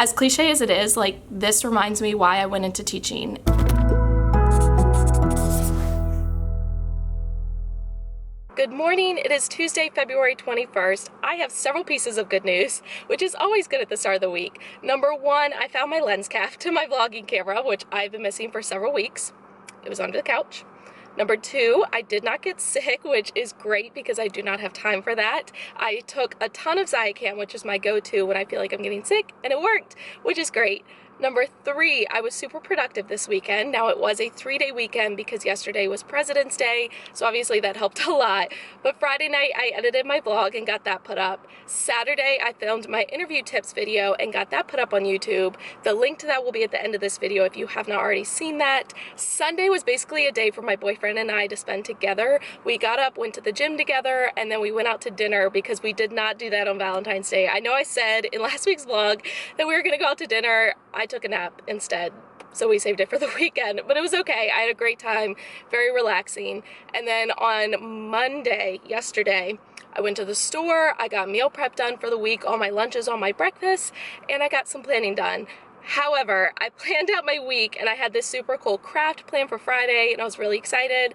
As cliche as it is, like, this reminds me why I went into teaching. Good morning. It is Tuesday, February 21st. I have several pieces of good news, which is always good at the start of the week. Number one, I found my lens cap to my vlogging camera, which I've been missing for several weeks. It was under the couch. Number two, I did not get sick, which is great because I do not have time for that. I took a ton of Zicam, which is my go-to when I feel like I'm getting sick, and it worked, which is great. Number three, I was super productive this weekend. Now, it was a 3-day weekend because yesterday was President's Day, so obviously that helped a lot. But Friday night, I edited my vlog and got that put up. Saturday, I filmed my interview tips video and got that put up on YouTube. The link to that will be at the end of this video if you have not already seen that. Sunday was basically a day for my boyfriend and I to spend together. We got up, went to the gym together, and then we went out to dinner because we did not do that on Valentine's Day. I know I said in last week's vlog that we were gonna go out to dinner. I took a nap instead, so we saved it for the weekend, but it was okay. I had a great time, very relaxing. And then on Monday, yesterday, I went to the store, I got meal prep done for the week, all my lunches, all my breakfasts, and I got some planning done. However, I planned out my week and I had this super cool craft plan for Friday and I was really excited.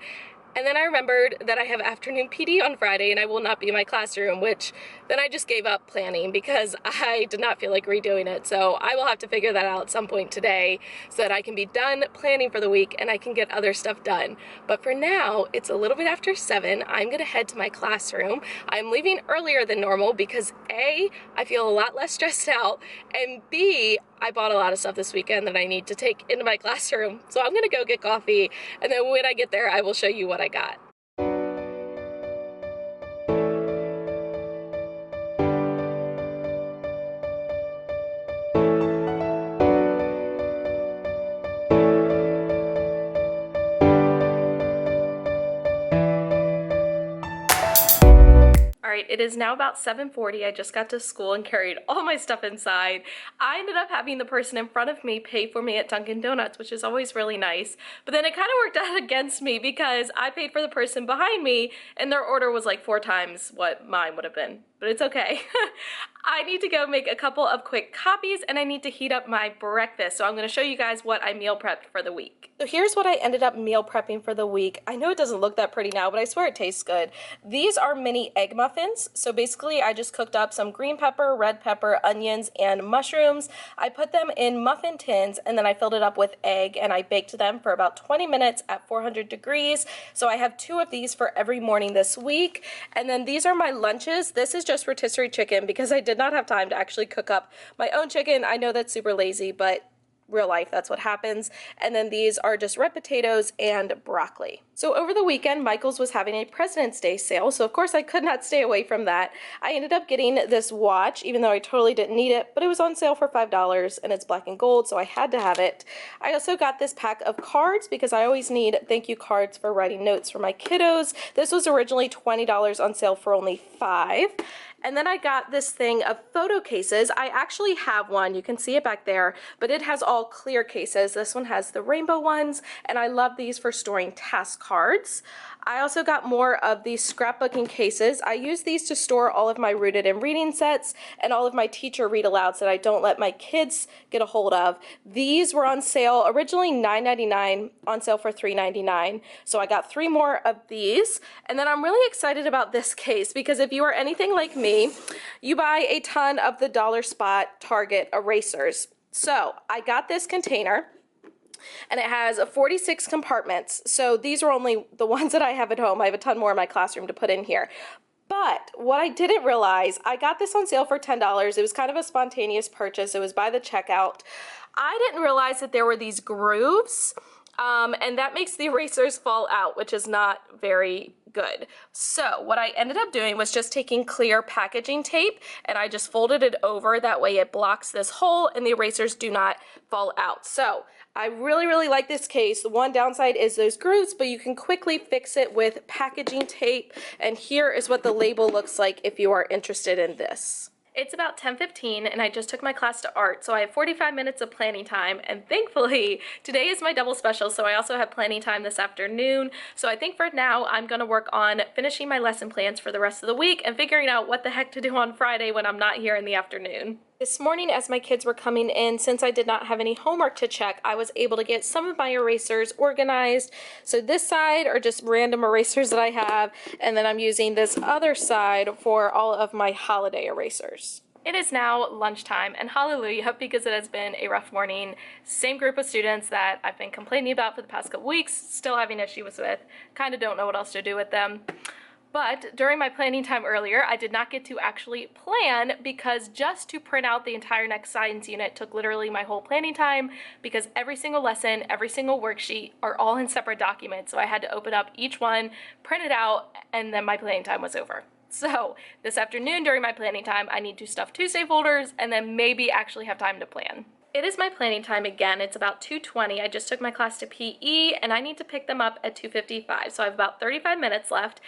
And then I remembered that I have afternoon PD on Friday and I will not be in my classroom, which then I just gave up planning because I did not feel like redoing it. So I will have to figure that out at some point today so that I can be done planning for the week and I can get other stuff done. But for now, it's a little bit after 7. I'm gonna head to my classroom. I'm leaving earlier than normal because A, I feel a lot less stressed out, and B, I bought a lot of stuff this weekend that I need to take into my classroom. So I'm gonna go get coffee, and then when I get there, I will show you what I got. All right, it is now about 7:40. I just got to school and carried all my stuff inside. I ended up having the person in front of me pay for me at Dunkin' Donuts, which is always really nice. But then it kind of worked out against me because I paid for the person behind me and their order was like 4 times what mine would have been. But it's okay. I need to go make a couple of quick copies and I need to heat up my breakfast. So I'm gonna show you guys what I meal prepped for the week. So here's what I ended up meal prepping for the week. I know it doesn't look that pretty now, but I swear it tastes good. These are mini egg muffins. So basically I just cooked up some green pepper, red pepper, onions, and mushrooms. I put them in muffin tins and then I filled it up with egg and I baked them for about 20 minutes at 400 degrees. So I have 2 of these for every morning this week. And then these are my lunches. This is just rotisserie chicken because I did not have time to actually cook up my own chicken. I know that's super lazy, but real life, that's what happens. And then these are just red potatoes and broccoli. So over the weekend, Michael's was having a President's Day sale, so of course I could not stay away from that. I ended up getting this watch, even though I totally didn't need it, but it was on sale for $5 and it's black and gold, so I had to have it. I also got this pack of cards because I always need thank you cards for writing notes for my kiddos. This was originally $20 on sale for only $5. And then I got this thing of photo cases. I actually have one, you can see it back there, but it has all clear cases. This one has the rainbow ones, and I love these for storing task cards. I also got more of these scrapbooking cases. I use these to store all of my rooted and reading sets and all of my teacher read alouds that I don't let my kids get a hold of. These were on sale, originally $9.99, on sale for $3.99. So I got 3 more of these. And then I'm really excited about this case because if you are anything like me, you buy a ton of the Dollar Spot Target erasers. So I got this container and it has 46 compartments. So these are only the ones that I have at home. I have a ton more in my classroom to put in here. But what I didn't realize, I got this on sale for $10. It was kind of a spontaneous purchase. It was by the checkout. I didn't realize that there were these grooves, and that makes the erasers fall out, which is not very good. So what I ended up doing was just taking clear packaging tape and I just folded it over. That way it blocks this hole and the erasers do not fall out. So I really like this case. The one downside is those grooves, but you can quickly fix it with packaging tape. And here is what the label looks like if you are interested in this. It's about 10:15 and I just took my class to art, so I have 45 minutes of planning time, and thankfully today is my double special, so I also have planning time this afternoon. So I think for now I'm gonna work on finishing my lesson plans for the rest of the week and figuring out what the heck to do on Friday when I'm not here in the afternoon. This morning as my kids were coming in, since I did not have any homework to check, I was able to get some of my erasers organized. So this side are just random erasers that I have, and then I'm using this other side for all of my holiday erasers. It is now lunchtime, and hallelujah, because it has been a rough morning. Same group of students that I've been complaining about for the past couple weeks, still having issues with, kind of don't know what else to do with them. But during my planning time earlier, I did not get to actually plan because just to print out the entire next science unit took literally my whole planning time because every single lesson, every single worksheet are all in separate documents. So I had to open up each one, print it out, and then my planning time was over. So this afternoon during my planning time, I need to stuff Tuesday folders and then maybe actually have time to plan. It is my planning time again. It's about 2:20. I just took my class to PE and I need to pick them up at 2:55. So I have about 35 minutes left.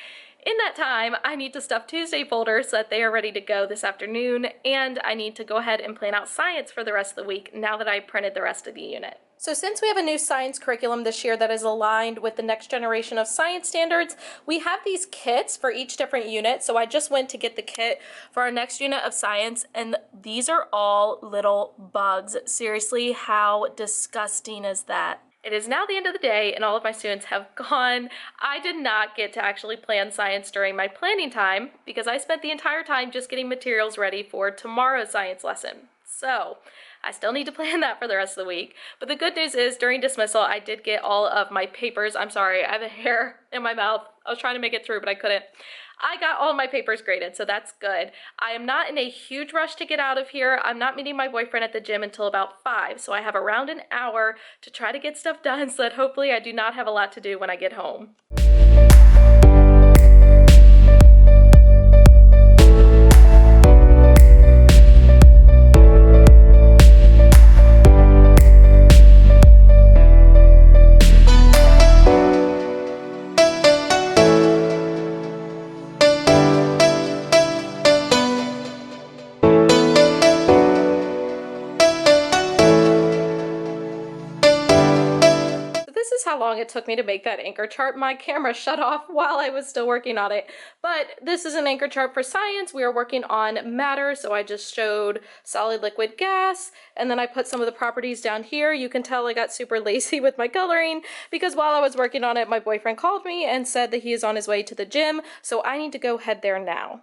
In that time, I need to stuff Tuesday folders so that they are ready to go this afternoon, and I need to go ahead and plan out science for the rest of the week now that I printed the rest of the unit. So since we have a new science curriculum this year that is aligned with the next generation of science standards, we have these kits for each different unit. So I just went to get the kit for our next unit of science, and these are all little bugs. Seriously, how disgusting is that? It is now the end of the day and all of my students have gone. I did not get to actually plan science during my planning time because I spent the entire time just getting materials ready for tomorrow's science lesson. So I still need to plan that for the rest of the week. But the good news is during dismissal, I did get all of my papers. I'm sorry, I have a hair in my mouth. I was trying to make it through, but I couldn't. I got all my papers graded, so that's good. I am not in a huge rush to get out of here. I'm not meeting my boyfriend at the gym until about 5, so I have around an hour to try to get stuff done so that hopefully I do not have a lot to do when I get home. This is how long it took me to make that anchor chart. My camera shut off while I was still working on it. But this is an anchor chart for science. We are working on matter, so I just showed solid, liquid, gas, and then I put some of the properties down here. You can tell I got super lazy with my coloring because while I was working on it, my boyfriend called me and said that he is on his way to the gym, so I need to go head there now.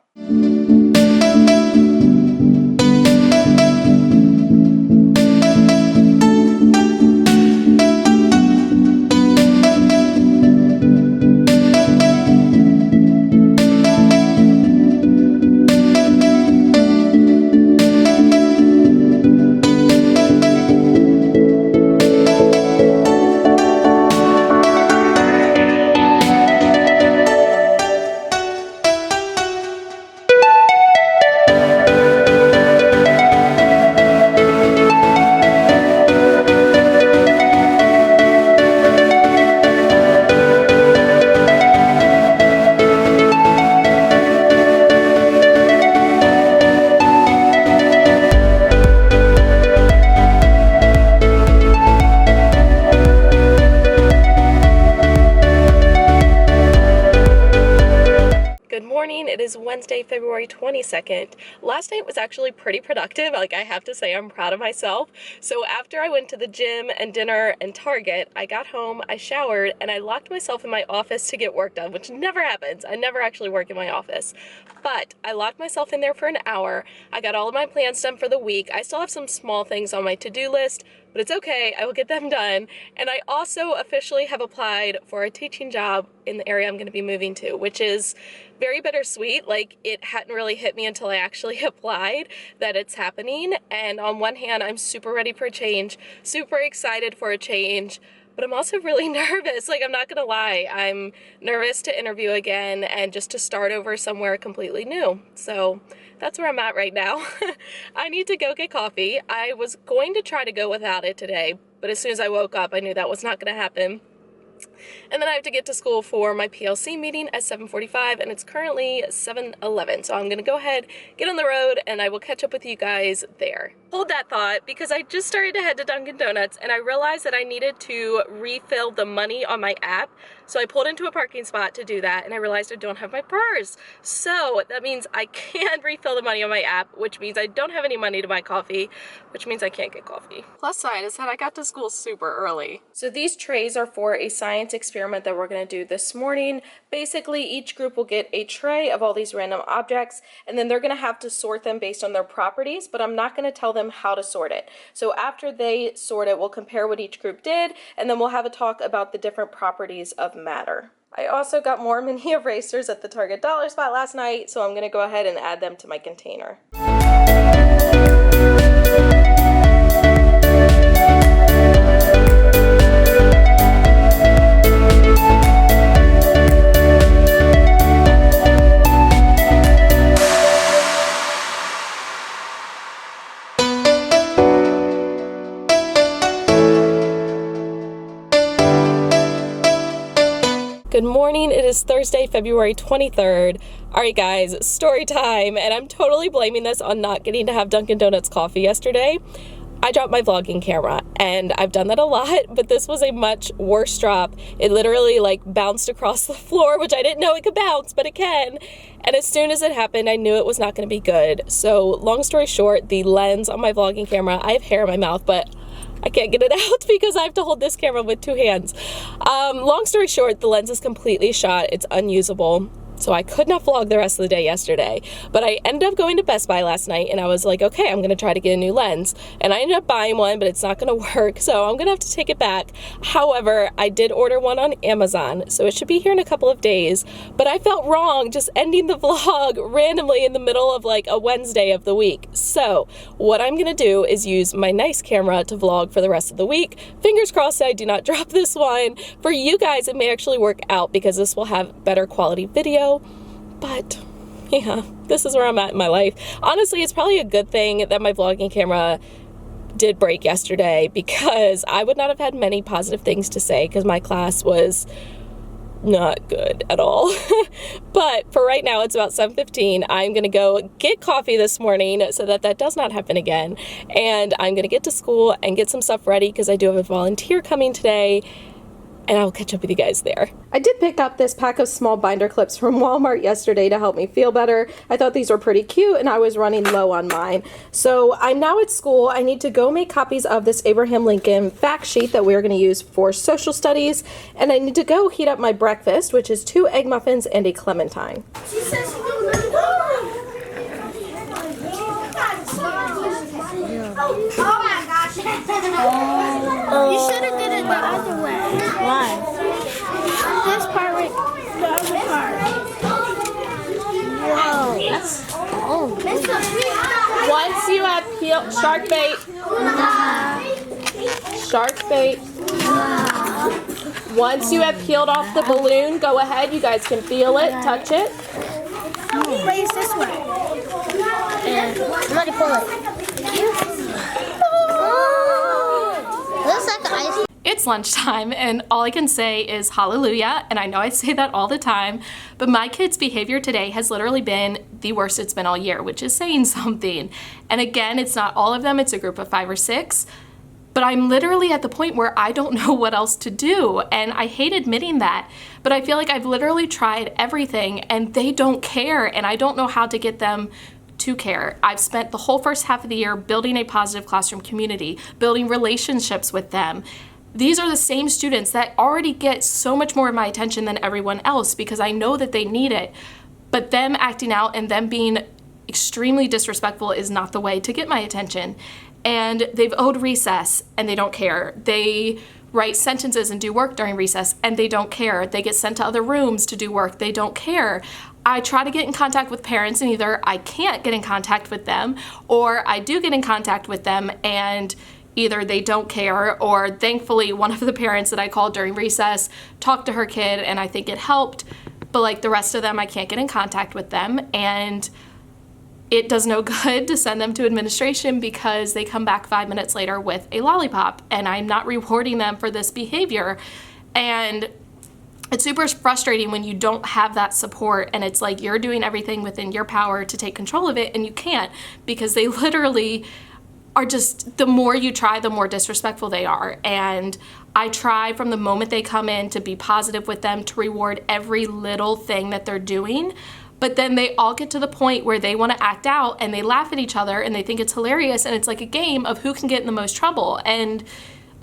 It is Wednesday, February 22nd. Last night was actually pretty productive. Like, I have to say, I'm proud of myself. So after I went to the gym and dinner and Target, I got home, I showered, and I locked myself in my office to get work done, which never happens. I never actually work in my office. But I locked myself in there for an hour. I got all of my plans done for the week. I still have some small things on my to-do list, but it's okay. I will get them done. And I also officially have applied for a teaching job in the area I'm going to be moving to, which is very bittersweet. Like, it hadn't really hit me until I actually applied that it's happening. And on one hand, I'm super ready for a change, super excited for a change, but I'm also really nervous. Like, I'm not gonna lie, I'm nervous to interview again and just to start over somewhere completely new. So that's where I'm at right now. I need to go get coffee. I was going to try to go without it today, but as soon as I woke up, I knew that was not gonna happen. And then I have to get to school for my PLC meeting at 7:45, and it's currently 7:11. So I'm gonna go ahead, get on the road, and I will catch up with you guys there. Hold that thought, because I just started to head to Dunkin' Donuts, and I realized that I needed to refill the money on my app. So I pulled into a parking spot to do that, and I realized I don't have my purse. So that means I can't refill the money on my app, which means I don't have any money to buy coffee, which means I can't get coffee. Plus side is that I got to school super early. So these trays are for a science experiment that we're going to do this morning. Basically, each group will get a tray of all these random objects, and then they're going to have to sort them based on their properties, but I'm not going to tell them how to sort it. So after they sort it, we'll compare what each group did, and then we'll have a talk about the different properties of matter. I also got more mini erasers at the Target dollar spot last night, so I'm going to go ahead and add them to my container. Good morning, it is Thursday, February 23rd. Alright guys, story time, and I'm totally blaming this on not getting to have Dunkin' Donuts coffee yesterday. I dropped my vlogging camera, and I've done that a lot, but this was a much worse drop. It literally bounced across the floor, which I didn't know it could bounce, but it can. And as soon as it happened, I knew it was not going to be good. So long story short, the lens on my vlogging camera, I have hair in my mouth, but I can't get it out because I have to hold this camera with two hands. Long story short, the lens is completely shot. It's unusable. So I could not vlog the rest of the day yesterday, but I ended up going to Best Buy last night, and I was like, okay, I'm gonna try to get a new lens, and I ended up buying one, but it's not gonna work, so I'm gonna have to take it back. However, I did order one on Amazon, so it should be here in a couple of days, but I felt wrong just ending the vlog randomly in the middle of a Wednesday of the week. So what I'm gonna do is use my nice camera to vlog for the rest of the week. Fingers crossed that I do not drop this one. For you guys, it may actually work out because this will have better quality video. But yeah, this is where I'm at in my life. Honestly, it's probably a good thing that my vlogging camera did break yesterday, because I would not have had many positive things to say because my class was not good at all. But for right now, it's about 7:15. I'm gonna go get coffee this morning so that that does not happen again, and I'm gonna get to school and get some stuff ready because I do have a volunteer coming today, and I'll catch up with you guys there. I did pick up this pack of small binder clips from Walmart yesterday to help me feel better. I thought these were pretty cute, and I was running low on mine. So I'm now at school. I need to go make copies of this Abraham Lincoln fact sheet that we're going to use for social studies, and I need to go heat up my breakfast, which is 2 egg muffins and a clementine. She says she oh my gosh. You should have did it the other way. Why? This part right, the other part. Whoa. That's old. Once you have peeled shark bait. Shark bait. Once you have peeled off the balloon, go ahead. You guys can feel it, touch it. Place this way. And let it pull it. Looks like ice. It's lunchtime, and all I can say is hallelujah, and I know I say that all the time, but my kids' behavior today has literally been the worst it's been all year, which is saying something. And again, it's not all of them, it's a group of 5 or 6, but I'm literally at the point where I don't know what else to do, and I hate admitting that, but I feel like I've literally tried everything, and they don't care, and I don't know how to get them to care. I've spent the whole first half of the year building a positive classroom community, building relationships with them. These are the same students that already get so much more of my attention than everyone else because I know that they need it. But them acting out and them being extremely disrespectful is not the way to get my attention. And they've owed recess and they don't care. They write sentences and do work during recess and they don't care. They get sent to other rooms to do work. They don't care. I try to get in contact with parents and either I can't get in contact with them or I do get in contact with them and either they don't care or thankfully one of the parents that I called during recess talked to her kid and I think it helped, but the rest of them I can't get in contact with them, and it does no good to send them to administration because they come back 5 minutes later with a lollipop and I'm not rewarding them for this behavior. And it's super frustrating when you don't have that support, and it's like you're doing everything within your power to take control of it and you can't, because they literally are just, the more you try, the more disrespectful they are. And I try from the moment they come in to be positive with them, to reward every little thing that they're doing. But then they all get to the point where they want to act out and they laugh at each other and they think it's hilarious, and it's like a game of who can get in the most trouble. And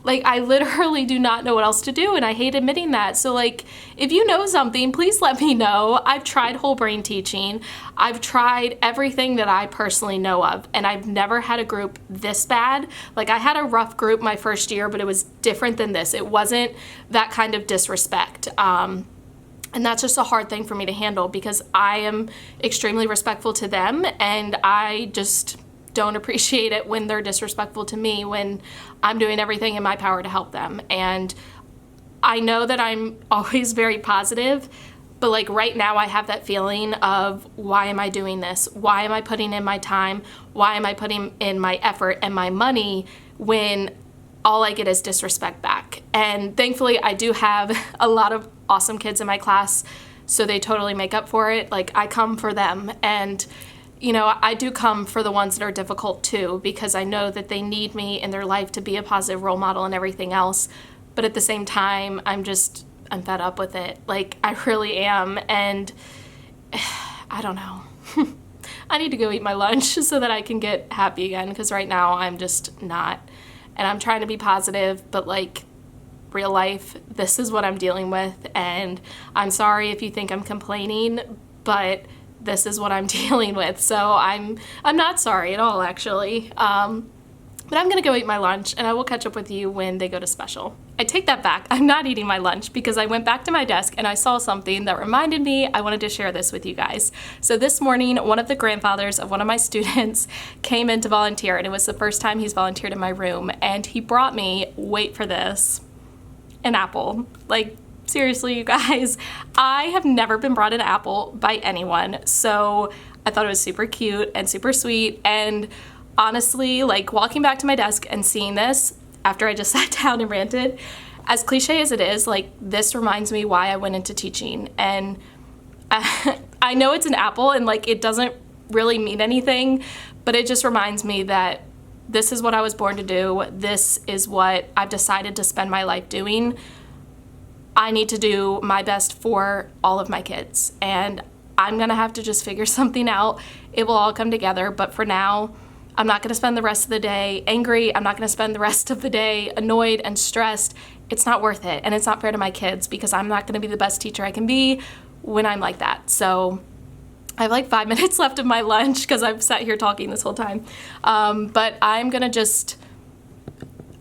like, I literally do not know what else to do, and I hate admitting that. So like, if you know something, please let me know. I've tried whole brain teaching. I've tried everything that I personally know of, and I've never had a group this bad. Like, I had a rough group my first year, but it was different than this. It wasn't that kind of disrespect. And that's just a hard thing for me to handle, because I am extremely respectful to them, and I just don't appreciate it when they're disrespectful to me when I'm doing everything in my power to help them. And I know that I'm always very positive, but like right now I have that feeling of, why am I doing this? Why am I putting in my time? Why am I putting in my effort and my money when all I get is disrespect back? And thankfully I do have a lot of awesome kids in my class, so they totally make up for it. Like, I come for them, and you know, I do come for the ones that are difficult too, because I know that they need me in their life to be a positive role model and everything else. But at the same time, I'm fed up with it. Like, I really am. And I don't know. I need to go eat my lunch so that I can get happy again, because right now I'm just not. And I'm trying to be positive, but like, real life, this is what I'm dealing with. And I'm sorry if you think I'm complaining, but this is what I'm dealing with. So I'm not sorry at all, actually. But I'm gonna go eat my lunch, and I will catch up with you when they go to special. I take that back. I'm not eating my lunch, because I went back to my desk and I saw something that reminded me I wanted to share this with you guys. So this morning, one of the grandfathers of one of my students came in to volunteer, and it was the first time he's volunteered in my room, and he brought me, wait for this, an apple. Like, seriously, you guys, I have never been brought an apple by anyone, so I thought it was super cute and super sweet. And honestly, like, walking back to my desk and seeing this after I just sat down and ranted, as cliche as it is, like, this reminds me why I went into teaching. And I know it's an apple and like, it doesn't really mean anything, but it just reminds me that this is what I was born to do. This is what I've decided to spend my life doing. I need to do my best for all of my kids, and I'm gonna have to just figure something out. It will all come together, but for now, I'm not gonna spend the rest of the day angry. I'm not gonna spend the rest of the day annoyed and stressed. It's not worth it, and it's not fair to my kids, because I'm not gonna be the best teacher I can be when I'm like that. So I have like 5 minutes left of my lunch, because I've sat here talking this whole time. But I'm gonna just,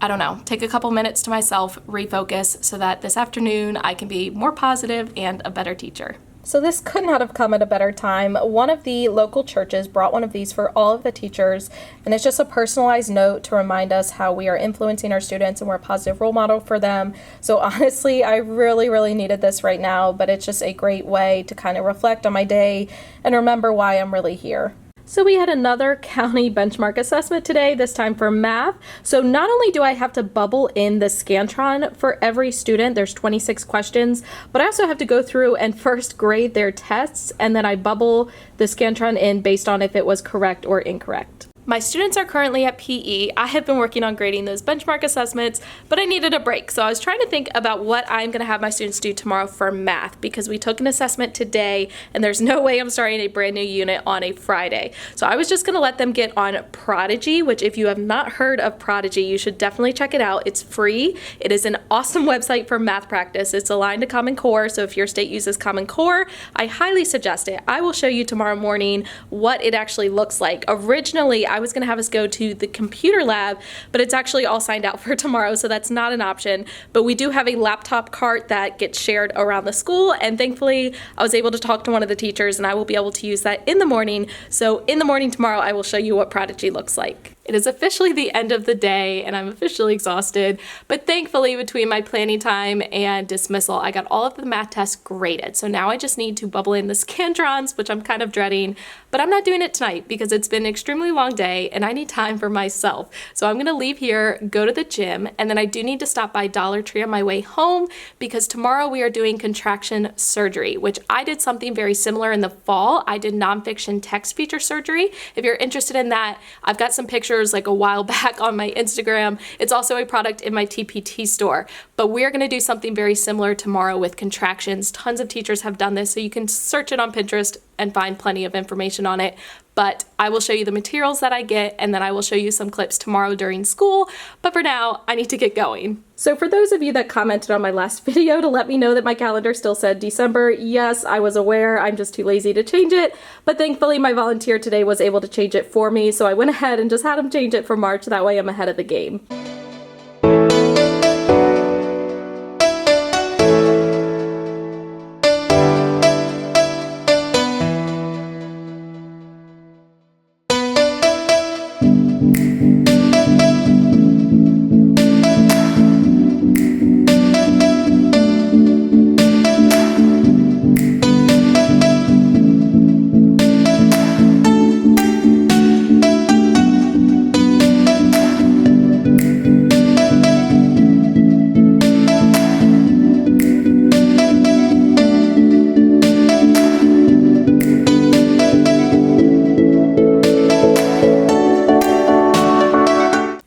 I don't know, take a couple minutes to myself, refocus, so that this afternoon I can be more positive and a better teacher. So this could not have come at a better time. One of the local churches brought one of these for all of the teachers, and it's just a personalized note to remind us how we are influencing our students and we're a positive role model for them. So honestly, I really, really needed this right now, but it's just a great way to kind of reflect on my day and remember why I'm really here. So we had another county benchmark assessment today, this time for math. So not only do I have to bubble in the Scantron for every student, there's 26 questions, but I also have to go through and first grade their tests, and then I bubble the Scantron in based on if it was correct or incorrect. My students are currently at PE. I have been working on grading those benchmark assessments, but I needed a break. So I was trying to think about what I'm gonna have my students do tomorrow for math, because we took an assessment today and there's no way I'm starting a brand new unit on a Friday. So I was just gonna let them get on Prodigy, which if you have not heard of Prodigy, you should definitely check it out. It's free. It is an awesome website for math practice. It's aligned to Common Core, so if your state uses Common Core, I highly suggest it. I will show you tomorrow morning what it actually looks like. Originally, I was gonna have us go to the computer lab, but it's actually all signed out for tomorrow, so that's not an option. But we do have a laptop cart that gets shared around the school, and thankfully I was able to talk to one of the teachers, and I will be able to use that in the morning. So in the morning tomorrow, I will show you what Prodigy looks like. It is officially the end of the day and I'm officially exhausted, but thankfully between my planning time and dismissal, I got all of the math tests graded. So now I just need to bubble in the Scantrons, which I'm kind of dreading, but I'm not doing it tonight because it's been an extremely long day and I need time for myself. So I'm gonna leave here, go to the gym, and then I do need to stop by Dollar Tree on my way home because tomorrow we are doing contraction surgery, which I did something very similar in the fall. I did nonfiction text feature surgery. If you're interested in that, I've got some pictures like a while back on my Instagram. It's also a product in my TPT store, but we're gonna do something very similar tomorrow with contractions. Tons of teachers have done this, so you can search it on Pinterest and find plenty of information on it. But I will show you the materials that I get, and then I will show you some clips tomorrow during school. But for now, I need to get going. So for those of you that commented on my last video to let me know that my calendar still said December, yes, I was aware. I'm just too lazy to change it. But thankfully, my volunteer today was able to change it for me. So I went ahead and just had him change it for March. That way I'm ahead of the game.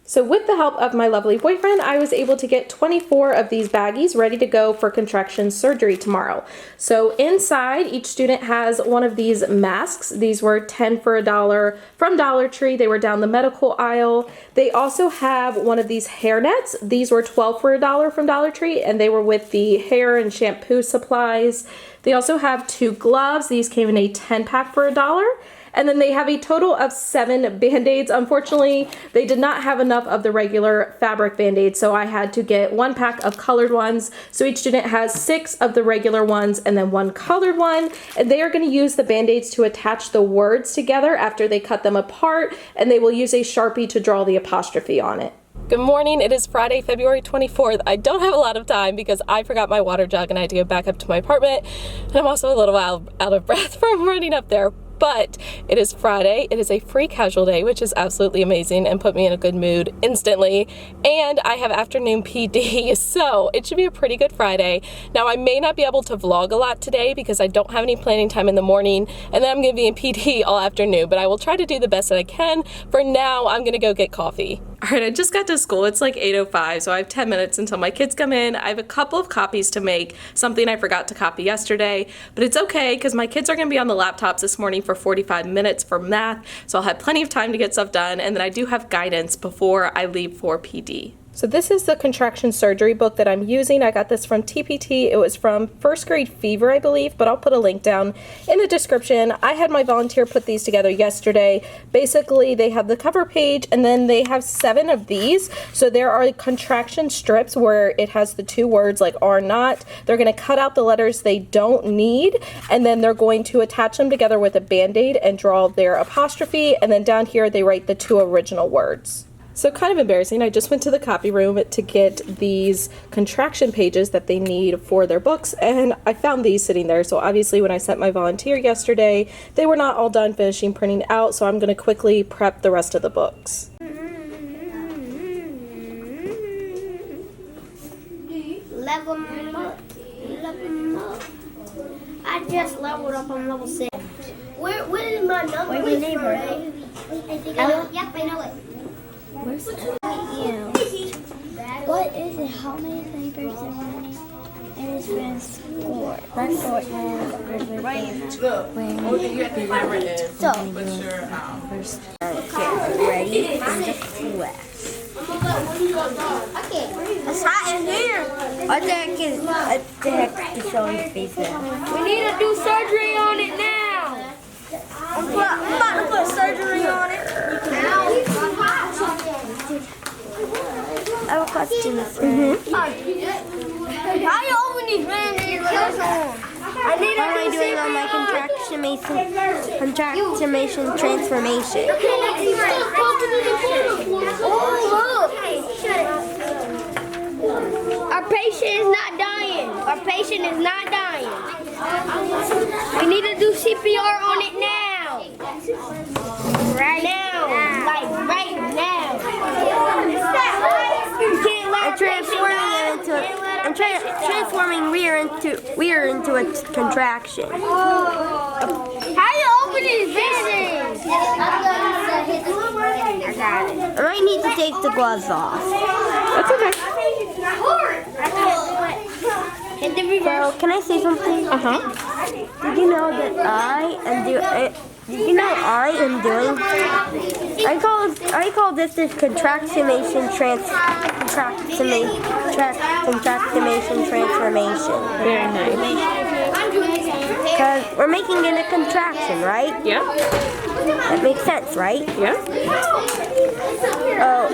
So with the help of my lovely boyfriend, I was able to get 24 of these baggies ready to go for contraction surgery tomorrow. So inside, each student has one of these masks. These were 10 for $1 from Dollar Tree. They were down the medical aisle. They also have one of these hair nets. These were 12 for $1 from Dollar Tree, and they were with the hair and shampoo supplies. They also have 2 gloves. These came in a 10-pack for $1. And then they have a total of 7 Band-Aids. Unfortunately, they did not have enough of the regular fabric Band-Aids, so I had to get 1 pack of colored ones. So each student has 6 of the regular ones and then 1 colored one. And they are going to use the Band-Aids to attach the words together after they cut them apart, and they will use a Sharpie to draw the apostrophe on it. Good morning. It is Friday, February 24th. I don't have a lot of time because I forgot my water jug and I had to go back up to my apartment. And I'm also a little out of breath from running up there. But it is Friday. It is a free casual day, which is absolutely amazing and put me in a good mood instantly. And I have afternoon PD, so it should be a pretty good Friday. Now, I may not be able to vlog a lot today because I don't have any planning time in the morning, and then I'm going to be in PD all afternoon, but I will try to do the best that I can. For now, I'm going to go get coffee. All right, I just got to school. It's like 8:05, so I have 10 minutes until my kids come in. I have a couple of copies to make, something I forgot to copy yesterday, but it's okay because my kids are going to be on the laptops this morning for 45 minutes for math, so I'll have plenty of time to get stuff done, and then I do have guidance before I leave for PD. So this is the contraction surgery book that I'm using. I got this from TPT. It was from First Grade Fever, I believe, but I'll put a link down in the description. I had my volunteer put these together yesterday. Basically, they have the cover page, and then they have 7 of these. So there are contraction strips where it has the 2 words like are not. They're going to cut out the letters they don't need, and then they're going to attach them together with a Band-Aid and draw their apostrophe, and then down here they write the 2 original words. So kind of embarrassing, I just went to the copy room to get these contraction pages that they need for their books, and I found these sitting there. So obviously when I sent my volunteer yesterday, they were not all done finishing printing out, so I'm going to quickly prep the rest of the books. Level them up. I just leveled up on level 6. What is my number? Wait, neighbor. I think I know. Yep, I know it. Where's that? What is it? How many papers are running? And it's been scored. Let's score it. Look, only you have to remember is So, what's your first, get ready in the flesh. Okay, it's hot in here. What the heck is showing your face there? We need to do surgery on it now. I'm about to put surgery on it. I have a question. How you open these Band-Aids? How am I doing on my contractimation transformation? Oh, look. Our patient is not dying. Our patient is not dying. We need to do CPR on it now. Right now. Like right now. You can't let I'm transforming weir into a contraction. How you open these business? I got it. I might need to take the gloves off. That's okay. So, can I say something? Did you know that I call this the contractimation transformation. Very nice. Because we're making it a contraction, right? Yeah. That makes sense, right? Yeah. Oh,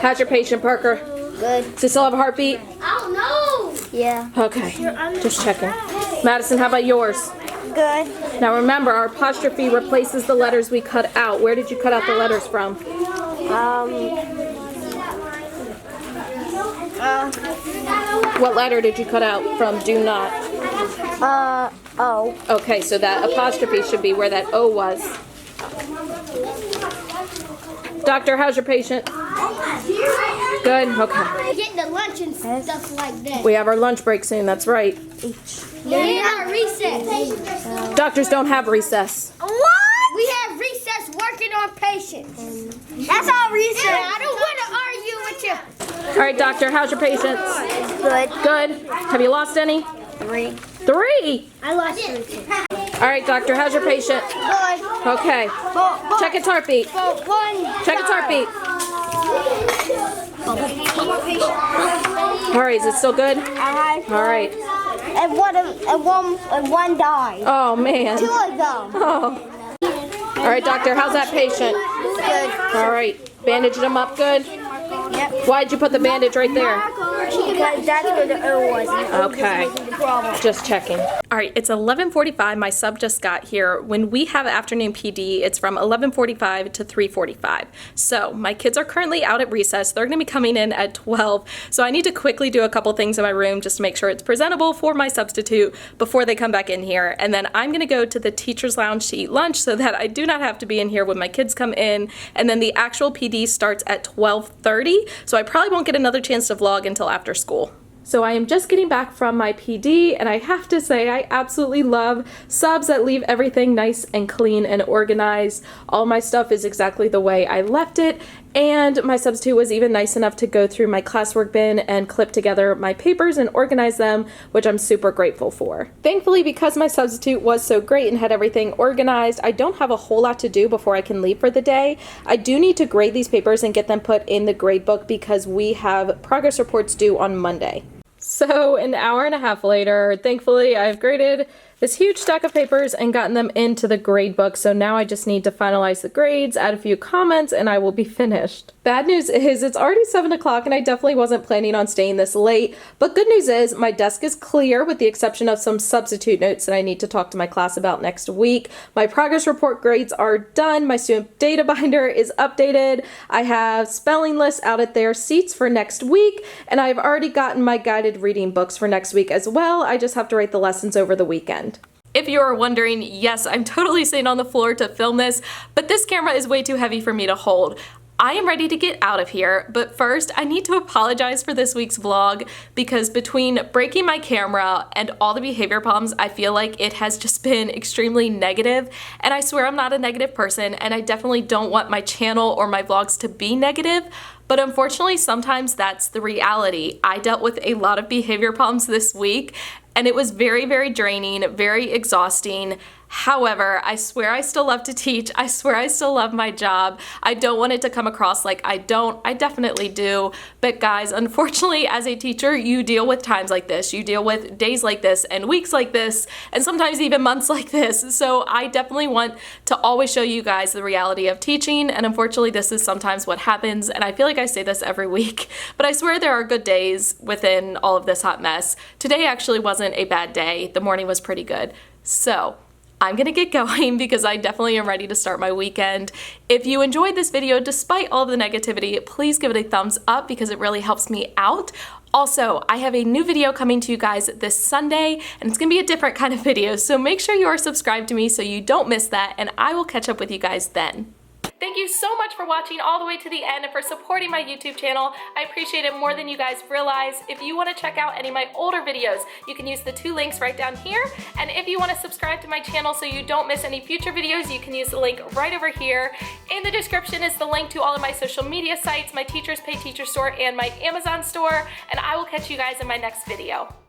How's your patient, Parker? good. Does he still have a heartbeat? Yeah. Okay. Just checking. Madison, how about yours? Good. Now remember, our apostrophe replaces the letters we cut out. Where did you cut out the letters from? What letter did you cut out from do not? O. Okay, so that apostrophe should be where that O was. Doctor, how's your patient? Good, okay. Get the lunch and stuff like that. We have our lunch break soon, that's right. Yeah, recess. Doctors don't have recess. What? We have recess working on patients. That's all recess. I don't want to argue with you. All right, doctor, how's your patients? Good. Good. Have you lost any? 3. 3. I lost 3. All right, doctor, how's your patient? Good. Okay. Check its heartbeat. Check its heartbeat. All right, is it still good? All right. And one died. Oh, man. 2 of them. Oh. All right, doctor, how's that patient? Good. All right. Bandaged him up good? Yep. Why'd you put the bandage right there? Because that's where the O was. Okay. Just checking. All right, it's 11:45. My sub just got here. When we have afternoon PD, it's from 11:45 to 3:45. So my kids are currently out at recess. They're going to be coming in at 12. So I need to quickly do a couple things in my room just to make sure it's presentable for my substitute before they come back in here. And then I'm going to go to the teacher's lounge to eat lunch so that I do not have to be in here when my kids come in. And then the actual PD starts at 12:30. So I probably won't get another chance to vlog until after school. So I am just getting back from my PD, and I have to say I absolutely love subs that leave everything nice and clean and organized. All my stuff is exactly the way I left it, and my substitute was even nice enough to go through my classwork bin and clip together my papers and organize them, which I'm super grateful for. Thankfully, because my substitute was so great and had everything organized, I don't have a whole lot to do before I can leave for the day. I do need to grade these papers and get them put in the grade book because we have progress reports due on Monday. So an hour and a half later, thankfully I've graded this huge stack of papers and gotten them into the grade book. So now I just need to finalize the grades, add a few comments, and I will be finished. Bad news is it's already 7 o'clock and I definitely wasn't planning on staying this late. But good news is my desk is clear with the exception of some substitute notes that I need to talk to my class about next week. My progress report grades are done. My student data binder is updated. I have spelling lists out at their seats for next week. And I've already gotten my guided reading books for next week as well. I just have to write the lessons over the weekend. If you are wondering, yes, I'm totally sitting on the floor to film this, but this camera is way too heavy for me to hold. I am ready to get out of here, but first I need to apologize for this week's vlog because between breaking my camera and all the behavior problems, I feel like it has just been extremely negative, and I swear I'm not a negative person, and I definitely don't want my channel or my vlogs to be negative, but unfortunately sometimes that's the reality. I dealt with a lot of behavior problems this week, and it was very, very draining, very exhausting. However, I swear I still love to teach. I swear I still love my job. I don't want it to come across like I don't. I definitely do. But guys, unfortunately, as a teacher, you deal with times like this. You deal with days like this and weeks like this and sometimes even months like this. So I definitely want to always show you guys the reality of teaching. And unfortunately, this is sometimes what happens. And I feel like I say this every week, but I swear there are good days within all of this hot mess. Today actually wasn't a bad day. The morning was pretty good. So I'm gonna get going because I definitely am ready to start my weekend. If you enjoyed this video, despite all the negativity, please give it a thumbs up because it really helps me out. Also, I have a new video coming to you guys this Sunday, and it's gonna be a different kind of video, so make sure you are subscribed to me so you don't miss that, and I will catch up with you guys then. Thank you so much for watching all the way to the end and for supporting my YouTube channel. I appreciate it more than you guys realize. If you want to check out any of my older videos, you can use the 2 links right down here. And if you want to subscribe to my channel so you don't miss any future videos, you can use the link right over here. In the description is the link to all of my social media sites, my Teachers Pay Teachers store, and my Amazon store. And I will catch you guys in my next video.